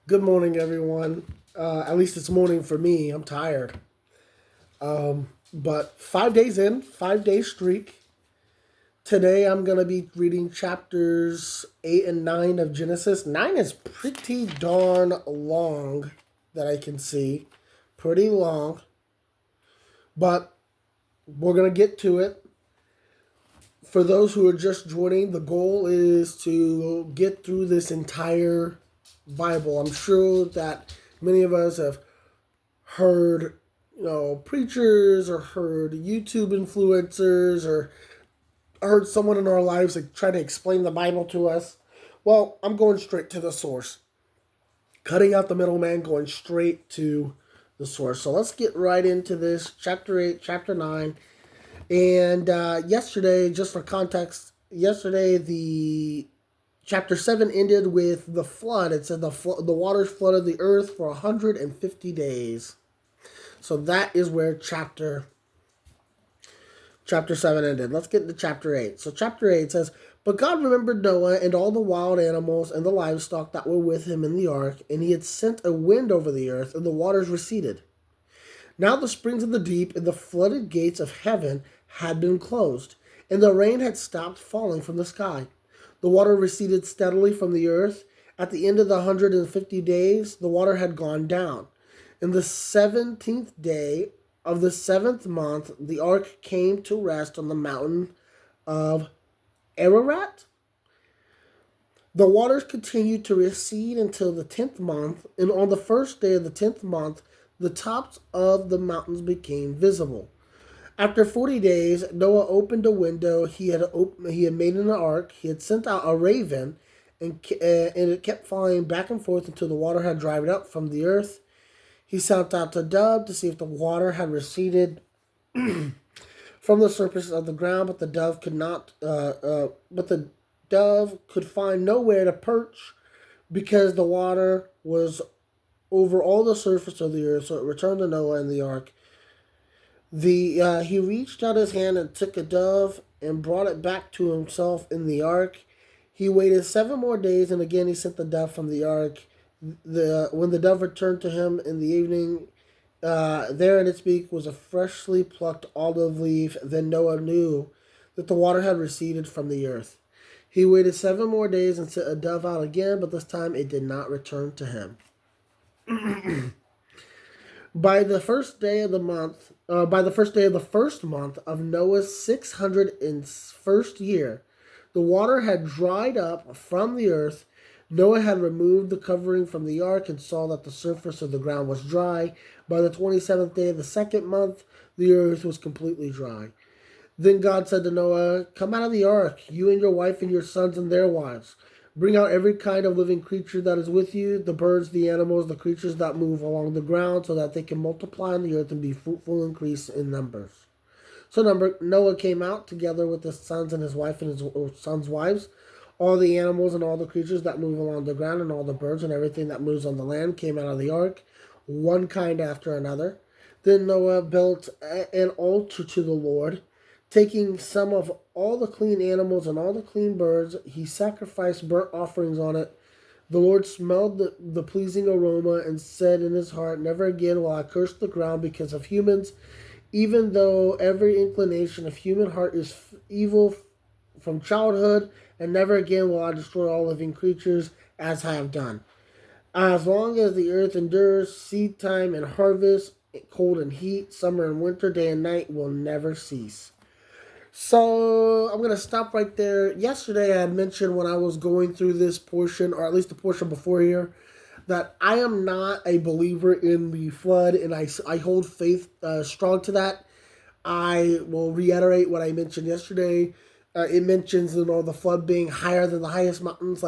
Good morning, everyone. At least it's morning for me. I'm tired. But 5 days in, 5 day streak. Today I'm going to be reading chapters 8 and 9 of Genesis. 9 is pretty darn long that I can see. Pretty long. But we're going to get to it. For those who are just joining, the goal is to get through this entire Bible. I'm sure that many of us have heard preachers or heard YouTube influencers or heard someone in our lives like try to explain the Bible to us. Well, I'm going straight to the source, cutting out the middleman, going straight to the source. So let's get right into this chapter 8, chapter 9. And yesterday, just for context, yesterday the chapter 7 ended with the flood. It said the waters flooded the earth for 150 days. So that is where chapter 7 ended. Let's get into chapter 8. So chapter 8 says, "But God remembered Noah and all the wild animals and the livestock that were with him in the ark, and he had sent a wind over the earth, and the waters receded. Now the springs of the deep and the flooded gates of heaven had been closed, and the rain had stopped falling from the sky. The water receded steadily from the earth. At the end of the 150 days, the water had gone down. In the 17th day of the seventh month, the ark came to rest on the mountain of Ararat. The waters continued to recede until the 10th month, and on the first day of the 10th month, the tops of the mountains became visible. After 40 days, Noah opened a window he had made in the ark. He had sent out a raven, and it kept flying back and forth until the water had dried up from the earth. He sent out a dove to see if the water had receded from the surface of the ground, but the dove could not. But the dove could find nowhere to perch because the water was over all the surface of the earth. So it returned to Noah in the ark. He reached out his hand and took a dove and brought it back to himself in the ark. He waited 7 more days, and again he sent the dove from the ark. When the dove returned to him in the evening, there in its beak was a freshly plucked olive leaf. Then Noah knew that the water had receded from the earth. He waited 7 more days and sent a dove out again, but this time it did not return to him. By the first day of the month, by the first day of the first month of Noah's 601st year, the water had dried up from the earth. Noah had removed the covering from the ark and saw that the surface of the ground was dry. By the 27th day of the second month, the earth was completely dry. Then God said to Noah, "Come out of the ark, you and your wife and your sons and their wives. Bring out every kind of living creature that is with you, the birds, the animals, the creatures that move along the ground, so that they can multiply on the earth and be fruitful and increase in numbers." So Noah came out together with his sons and his wife and his sons' wives. All the animals and all the creatures that move along the ground and all the birds and everything that moves on the land came out of the ark, one kind after another. Then Noah built an altar to the Lord. Taking some of all the clean animals and all the clean birds, he sacrificed burnt offerings on it. The Lord smelled the pleasing aroma and said in his heart, "Never again will I curse the ground because of humans, even though every inclination of human heart is evil from childhood, and never again will I destroy all living creatures as I have done. As long as the earth endures, seed time and harvest, cold and heat, summer and winter, day and night will never cease." So I'm gonna stop right there. Yesterday, I had mentioned when I was going through this portion, or at least the portion before here, that I am not a believer in the flood, and I hold faith strong to that. I will reiterate what I mentioned yesterday. It mentions the flood being higher than the highest mountains.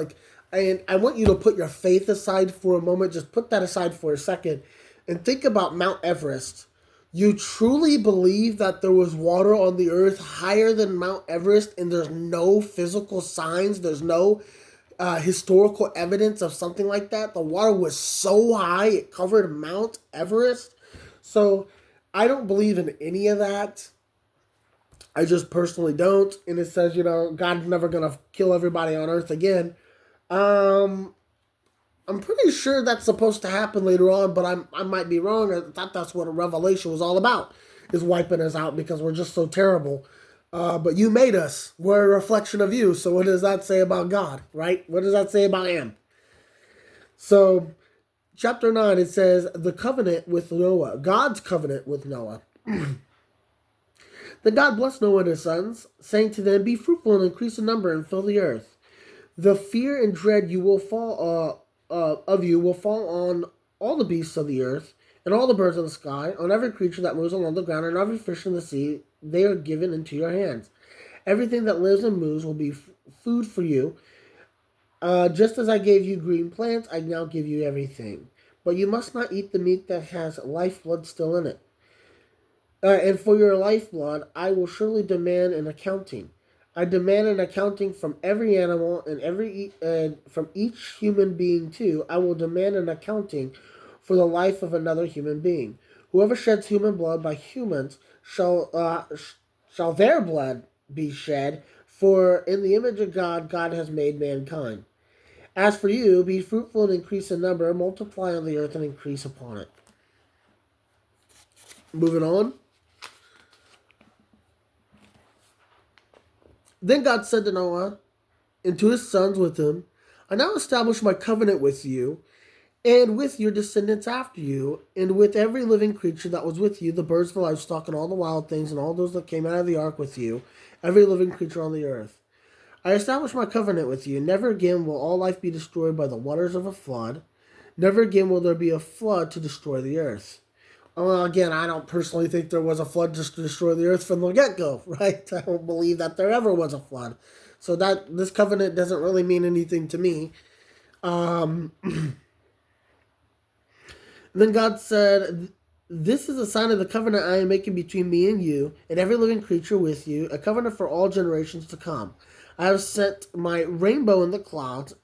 And I want you to put your faith aside for a moment. Just put that aside for a second, and think about Mount Everest. You truly believe that there was water on the earth higher than Mount Everest, and there's no physical signs, there's no historical evidence of something like that? The water was so high it covered Mount Everest. So I don't believe in any of that. I just personally don't. And it says, God's never going to kill everybody on earth again. Um, I'm pretty sure that's supposed to happen later on, but I might be wrong. I thought that's what a revelation was all about, is wiping us out because we're just so terrible. But you made us. We're a reflection of you. So what does that say about God, right? What does that say about him? So chapter 9, it says, the covenant with Noah, God's covenant with Noah. Then God blessed Noah and his sons, saying to them, be fruitful and increase in number and fill the earth. The fear and dread you will fall of you will fall on all the beasts of the earth, and all the birds of the sky, on every creature that moves along the ground, and every fish in the sea. They are given into your hands. Everything that lives and moves will be food for you. Just as I gave you green plants, I now give you everything. But you must not eat the meat that has lifeblood still in it. And for your lifeblood, I will surely demand an accounting. I demand an accounting from every animal and from each human being too. I will demand an accounting for the life of another human being. Whoever sheds human blood by humans shall their blood be shed. For in the image of God, God has made mankind. As for you, be fruitful and increase in number, multiply on the earth and increase upon it. Moving on. Then God said to Noah and to his sons with him, I now establish my covenant with you and with your descendants after you, and with every living creature that was with you, the birds, the livestock, and all the wild things, and all those that came out of the ark with you, every living creature on the earth. I establish my covenant with you. Never again will all life be destroyed by the waters of a flood. Never again will there be a flood to destroy the earth. Well, again, I don't personally think there was a flood just to destroy the earth from the get-go, right? I don't believe that there ever was a flood. So that this covenant doesn't really mean anything to me. Then God said, this is a sign of the covenant I am making between me and you, and every living creature with you, a covenant for all generations to come. I have set my rainbow in the clouds,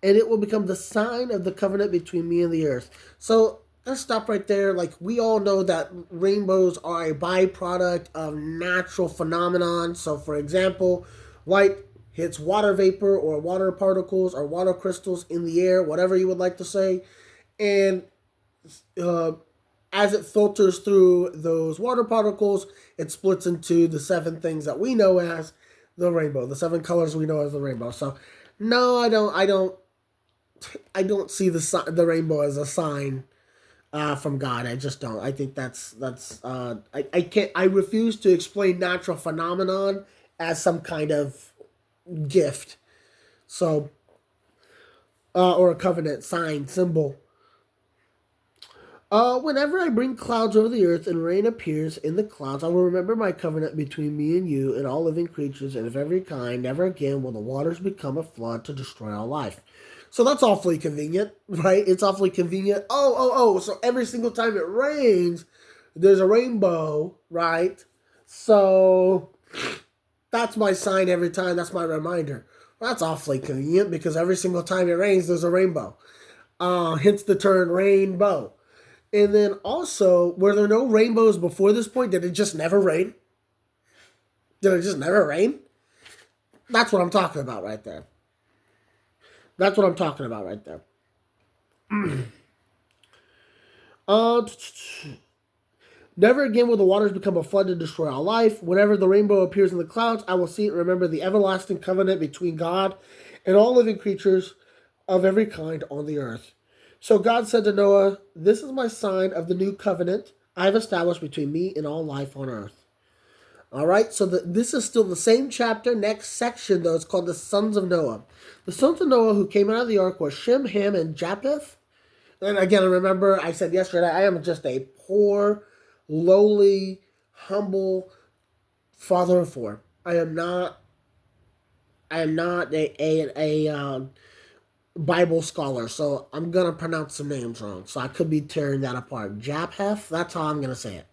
and it will become the sign of the covenant between me and the earth. So let's stop right there. Like, we all know that rainbows are a byproduct of natural phenomenon. So, for example, light hits water vapor or water particles or water crystals in the air, whatever you would like to say, and as it filters through those water particles, it splits into the 7 things that we know as the rainbow, the 7 colors we know as the rainbow. So, no, I don't see the rainbow as a sign from God. I just don't. I think I can't. I refuse to explain natural phenomenon as some kind of gift. So, or a covenant sign symbol. Whenever I bring clouds over the earth and rain appears in the clouds, I will remember my covenant between me and you and all living creatures and of every kind. Never again will the waters become a flood to destroy all life. So that's awfully convenient, right? It's awfully convenient. Oh. So every single time it rains, there's a rainbow, right? So that's my sign every time. That's my reminder. Well, that's awfully convenient because every single time it rains, there's a rainbow. Hence the term rainbow. And then also, were there no rainbows before this point? Did it just never rain? Did it just never rain? That's what I'm talking about right there. That's what I'm talking about right there. Never again will the waters become a flood to destroy all life. Whenever the rainbow appears in the clouds, I will see it and remember the everlasting covenant between God and all living creatures of every kind on the earth. So God said to Noah, this is my sign of the new covenant I have established between me and all life on earth. All right, so this is still the same chapter. Next section, though, it's called the sons of Noah. The sons of Noah who came out of the ark were Shem, Ham, and Japheth. And again, remember, I said yesterday, I am just a poor, lowly, humble father of 4. I am not a Bible scholar, so I'm going to pronounce some names wrong. So I could be tearing that apart. Japheth, that's how I'm going to say it.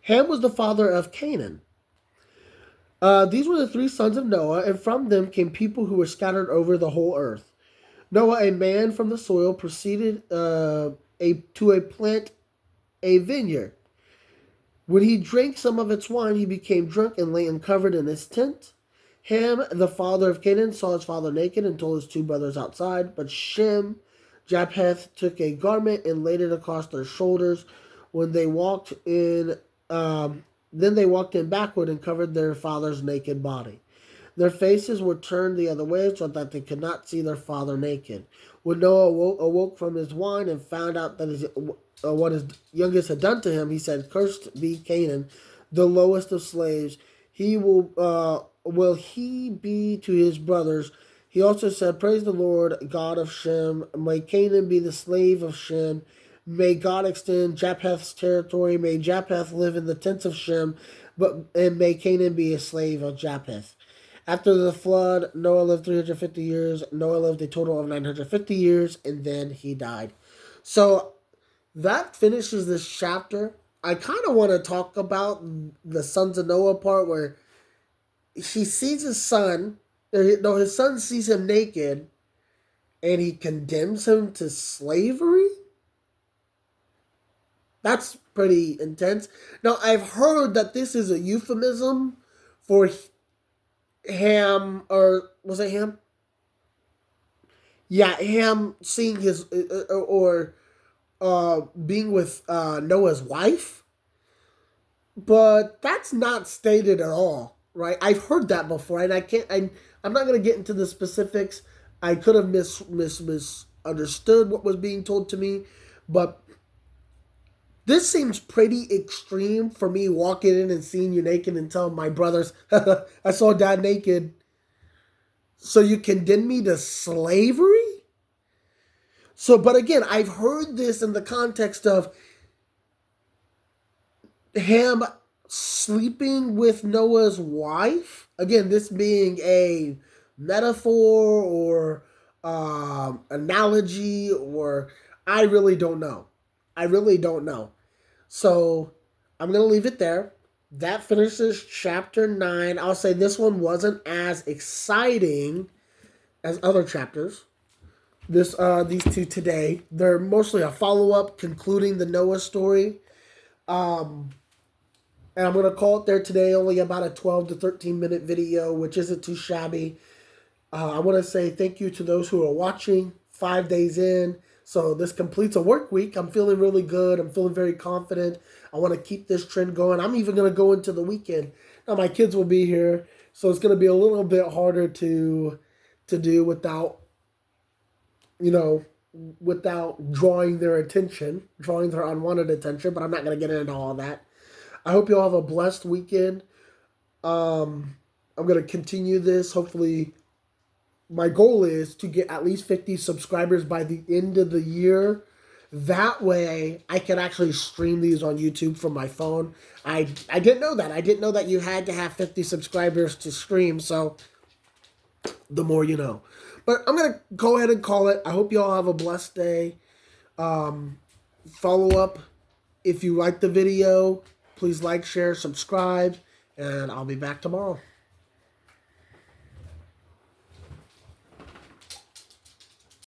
Ham was the father of Canaan. These were the 3 sons of Noah, and from them came people who were scattered over the whole earth. Noah, a man from the soil, proceeded to plant a vineyard. When he drank some of its wine, he became drunk and lay uncovered in his tent. Ham, the father of Canaan, saw his father naked and told his 2 brothers outside. But Shem Japheth took a garment and laid it across their shoulders. When they walked in, then they walked in backward and covered their father's naked body. Their faces were turned the other way so that they could not see their father naked. When Noah awoke from his wine and found out that what his youngest had done to him, he said, "Cursed be Canaan, the lowest of slaves. He will he be to his brothers." He also said, "Praise the Lord, God of Shem. May Canaan be the slave of Shem. May God extend Japheth's territory. May Japheth live in the tents of Shem, and may Canaan be a slave of Japheth." After the flood, Noah lived 350 years. Noah lived a total of 950 years, and then he died. So that finishes this chapter. I kind of want to talk about the sons of Noah part where he sees his son. No, his son sees him naked, and he condemns him to slavery. That's pretty intense. Now, I've heard that this is a euphemism for Ham, or was it Ham? Yeah, Ham seeing his, or being with Noah's wife. But that's not stated at all, right? I've heard that before, and I'm not going to get into the specifics. I could have misunderstood what was being told to me, but this seems pretty extreme for me walking in and seeing you naked and telling my brothers, "I saw Dad naked." So you condemn me to slavery? So, but again, I've heard this in the context of Ham sleeping with Noah's wife. Again, this being a metaphor or analogy, or I really don't know. I really don't know. So I'm going to leave it there. That finishes chapter 9. I'll say this one wasn't as exciting as other chapters. These two today. They're mostly a follow-up concluding the Noah story. And I'm going to call it there today, only about a 12 to 13 minute video, which isn't too shabby. I want to say thank you to those who are watching 5 days in. So this completes a work week. I'm feeling really good. I'm feeling very confident. I want to keep this trend going. I'm even going to go into the weekend. Now my kids will be here, so it's going to be a little bit harder to do without, without drawing their attention, drawing their unwanted attention. But I'm not going to get into all that. I hope you all have a blessed weekend. I'm going to continue this. Hopefully, my goal is to get at least 50 subscribers by the end of the year. That way, I can actually stream these on YouTube from my phone. I didn't know that. I didn't know that you had to have 50 subscribers to stream. So, the more you know. But I'm going to go ahead and call it. I hope you all have a blessed day. Follow up if you like the video. Please like, share, subscribe, and I'll be back tomorrow.